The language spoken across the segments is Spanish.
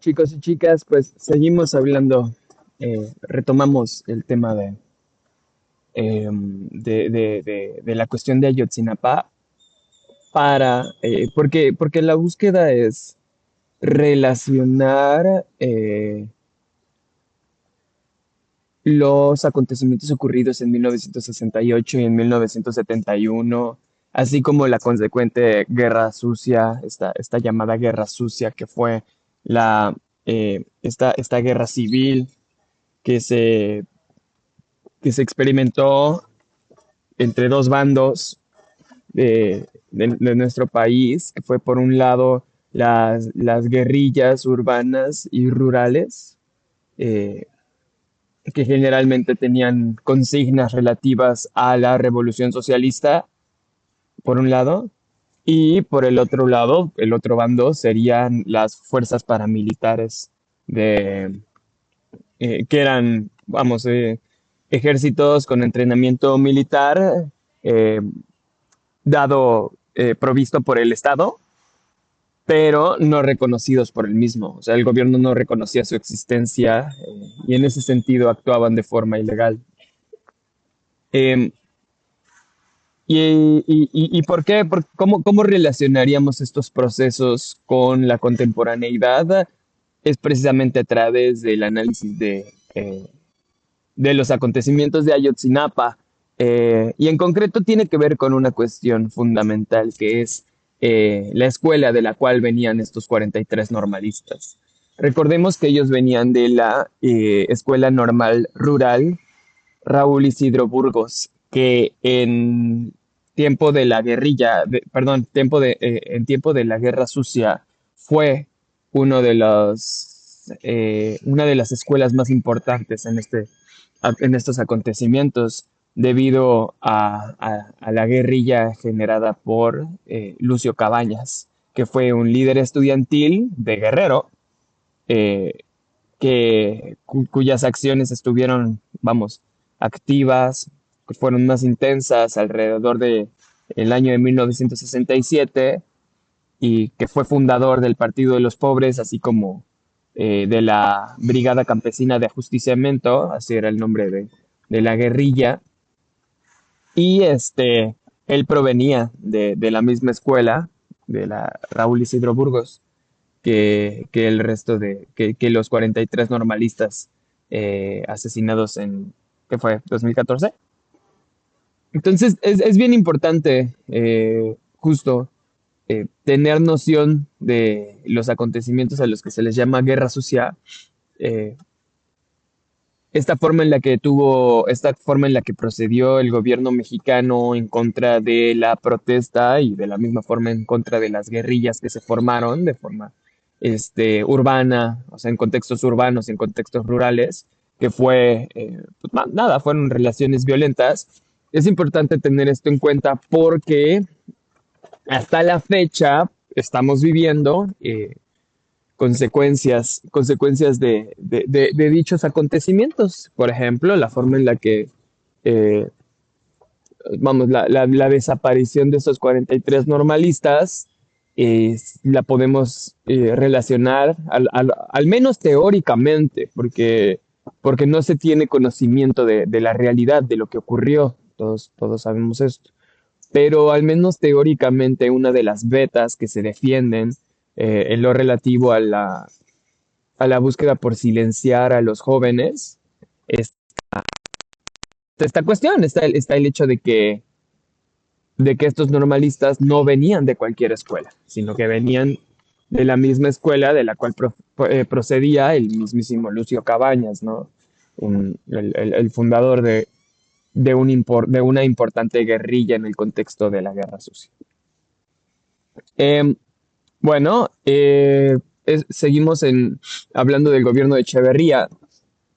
Chicos y chicas, pues seguimos hablando, retomamos el tema de la cuestión de Ayotzinapa porque la búsqueda es relacionar los acontecimientos ocurridos en 1968 y en 1971, así como la consecuente guerra sucia, esta llamada guerra sucia que fue esta guerra civil que se, que se experimentó entre dos bandos de nuestro país, que fue por un lado las guerrillas urbanas y rurales, eh, que generalmente tenían consignas relativas a la revolución socialista, por un lado, y por el otro lado, el otro bando serían las fuerzas paramilitares de, que eran, vamos, ejércitos con entrenamiento militar eh, provisto por el Estado, pero no reconocidos por el mismo. O sea, el gobierno no reconocía su existencia y en ese sentido actuaban de forma ilegal. Eh, ¿Y por qué? ¿Cómo relacionaríamos estos procesos con la contemporaneidad? Es precisamente a través del análisis de los acontecimientos de Ayotzinapa, y en concreto tiene que ver con una cuestión fundamental que es la escuela de la cual venían estos 43 normalistas. Recordemos que ellos venían de la Escuela Normal Rural Raúl Isidro Burgos, que en tiempo de la guerrilla, perdón, en tiempo de la Guerra Sucia fue una de las escuelas más importantes en estos acontecimientos debido a la guerrilla generada por Lucio Cabañas, que fue un líder estudiantil de Guerrero, eh, cuyas acciones estuvieron, vamos, activas, que fueron más intensas alrededor de el año de 1967 y que fue fundador del Partido de los Pobres, así como de la Brigada Campesina de Ajusticiamiento, así era el nombre de la guerrilla. Y él provenía de la misma escuela, de la Raúl Isidro Burgos, que el resto que los 43 normalistas asesinados ¿qué fue? ¿2014? Entonces es bien importante justo tener noción de los acontecimientos a los que se les llama guerra sucia, eh, esta forma en la que procedió el gobierno mexicano en contra de la protesta y de la misma forma en contra de las guerrillas que se formaron de forma urbana, o sea, en contextos urbanos y en contextos rurales, que fue, pues, nada, fueron relaciones violentas. Es importante tener esto en cuenta porque hasta la fecha estamos viviendo consecuencias de dichos acontecimientos. Por ejemplo, la forma en la que, eh, vamos, la desaparición de esos 43 normalistas la podemos relacionar, al menos teóricamente, porque no se tiene conocimiento de la realidad, de lo que ocurrió. Todos sabemos esto. Pero al menos teóricamente una de las vetas que se defienden en lo relativo a la búsqueda por silenciar a los jóvenes, es esta cuestión, está el hecho de que estos normalistas no venían de cualquier escuela, sino que venían de la misma escuela de la cual procedía el mismísimo Lucio Cabañas, ¿no? El fundador de una importante guerrilla en el contexto de la Guerra Sucia. Eh, bueno, seguimos hablando del gobierno de Echeverría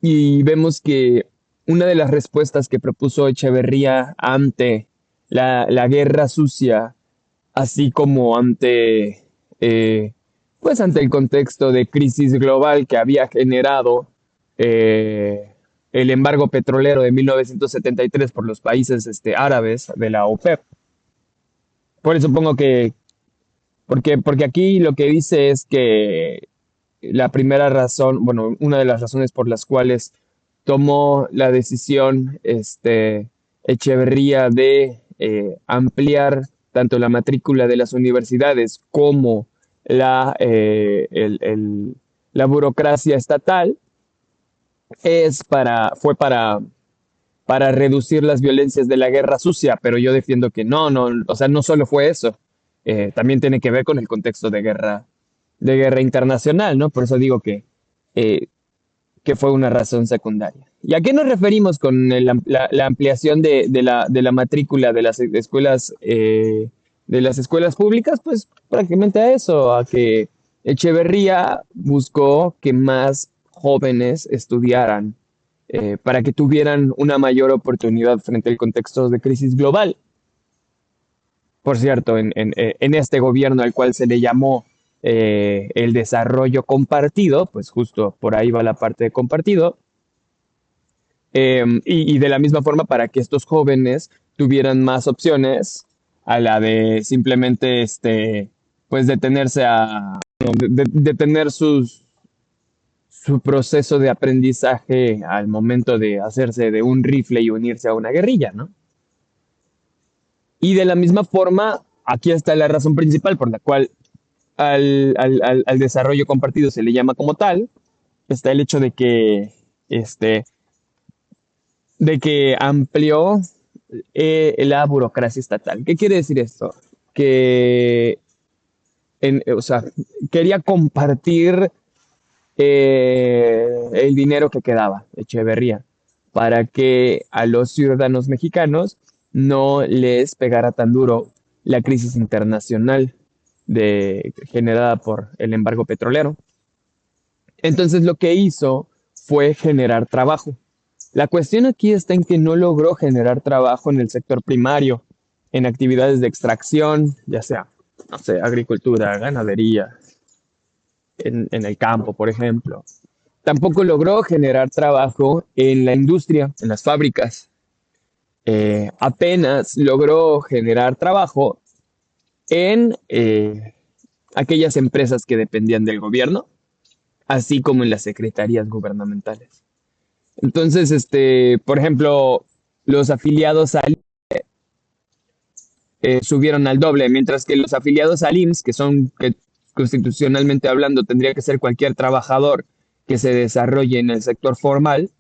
y vemos que una de las respuestas que propuso Echeverría ante la guerra sucia, así como eh, pues ante el contexto de crisis global que había generado el embargo petrolero de 1973 por los países árabes de la OPEP. Por eso supongo porque aquí lo que dice es que la primera razón, bueno, una de las razones por las cuales tomó la decisión Echeverría de ampliar tanto la matrícula de las universidades como la, la burocracia estatal fue para reducir las violencias de la guerra sucia, pero yo defiendo que no, o sea, no solo fue eso, también tiene que ver con el contexto de guerra internacional, ¿no? Por eso digo eh, que fue una razón secundaria. ¿Y a qué nos referimos con la ampliación de la matrícula de las escuelas públicas? Pues prácticamente a eso, a que Echeverría buscó que más jóvenes estudiaran para que tuvieran una mayor oportunidad frente al contexto de crisis global. Por cierto, en este gobierno al cual se le llamó el desarrollo compartido, pues justo por ahí va la parte de compartido, y de la misma forma para que estos jóvenes tuvieran más opciones a la de simplemente pues detenerse detener su proceso de aprendizaje al momento de hacerse de un rifle y unirse a una guerrilla, ¿no? Y de la misma forma, aquí está la razón principal por la cual al desarrollo compartido se le llama como tal, está el hecho este, de que amplió la burocracia estatal. ¿Qué quiere decir esto? Que, o sea, quería compartir el dinero que quedaba, Echeverría, para que a los ciudadanos mexicanos no les pegara tan duro la crisis internacional generada por el embargo petrolero. Entonces lo que hizo fue generar trabajo. La cuestión aquí está en que no logró generar trabajo en el sector primario, en actividades de extracción, ya sea, no sé, agricultura, ganadería, en el campo, por ejemplo. Tampoco logró generar trabajo en la industria, en las fábricas. Apenas logró generar trabajo en aquellas empresas que dependían del gobierno, así como en las secretarías gubernamentales. Entonces, por ejemplo, los afiliados al subieron al doble, mientras que los afiliados al IMSS, que constitucionalmente hablando tendría que ser cualquier trabajador que se desarrolle en el sector formal,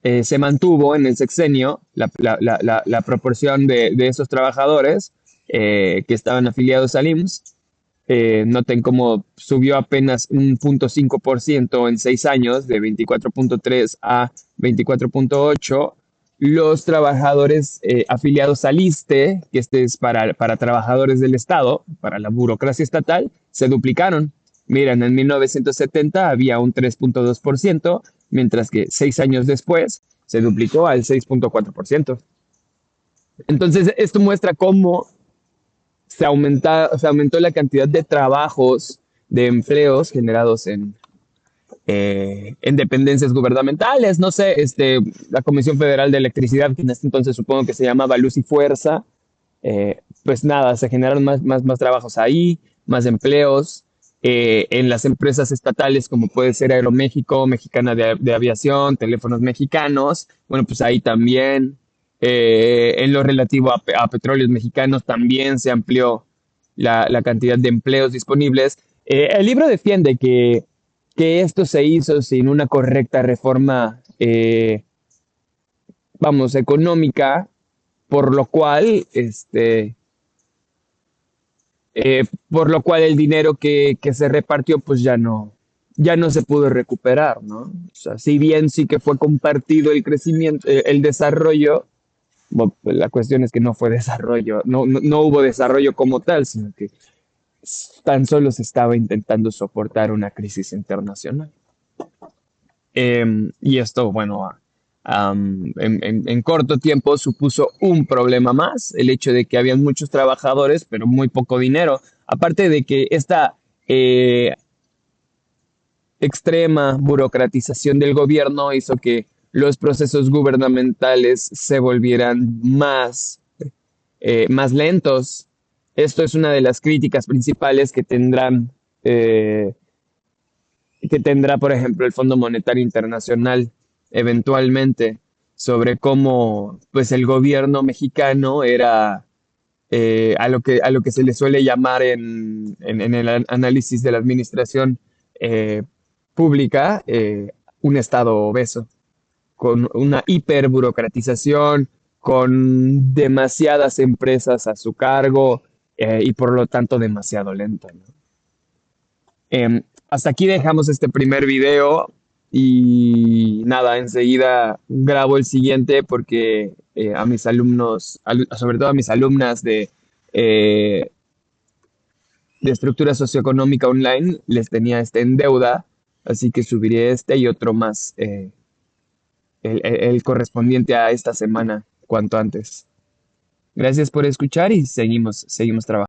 se mantuvo en el sexenio la proporción de esos trabajadores que estaban afiliados al IMSS. Noten cómo subió apenas un 0.5% en 6 años, de 24.3 a 24.8. Los trabajadores afiliados al ISSSTE, que este es para trabajadores del Estado, para la burocracia estatal, se duplicaron. Miren, en 1970 había un 3.2%, mientras que 6 años después se duplicó al 6.4%. Entonces, esto muestra cómo se aumentó la cantidad de trabajos, de empleos generados en dependencias gubernamentales. No sé, la Comisión Federal de Electricidad, que en este entonces supongo que se llamaba Luz y Fuerza, pues nada, se generaron más trabajos ahí, más empleos. En las empresas estatales, como puede ser Aeroméxico, Mexicana de Aviación, Teléfonos Mexicanos, bueno, pues ahí también. En lo relativo a petróleos mexicanos también se amplió la cantidad de empleos disponibles. El libro defiende que esto se hizo sin una correcta reforma, vamos, económica, por lo cual, por lo cual el dinero que se repartió, pues ya no se pudo recuperar, ¿no? O sea, si bien sí que fue compartido el crecimiento, el desarrollo, bueno, pues la cuestión es que no fue desarrollo, no hubo desarrollo como tal, sino que tan solo se estaba intentando soportar una crisis internacional. Y esto, bueno, en corto tiempo supuso un problema más, el hecho de que habían muchos trabajadores, pero muy poco dinero. Aparte de que esta eh, extrema burocratización del gobierno hizo que los procesos gubernamentales se volvieran más lentos. Esto es una de las críticas principales que tendrán que tendrá, por ejemplo, el Fondo Monetario Internacional eventualmente sobre cómo pues el gobierno mexicano era a lo que se le suele llamar en el análisis de la administración eh, pública un estado obeso, con una hiperburocratización, con demasiadas empresas a su cargo y por lo tanto demasiado lento, ¿no? Hasta aquí dejamos este primer video y nada, enseguida grabo el siguiente porque a mis alumnos, sobre todo a mis alumnas eh, de estructura socioeconómica online, les tenía este en deuda, así que subiré este y otro más, el correspondiente a esta semana, cuanto antes. Gracias por escuchar y seguimos trabajando.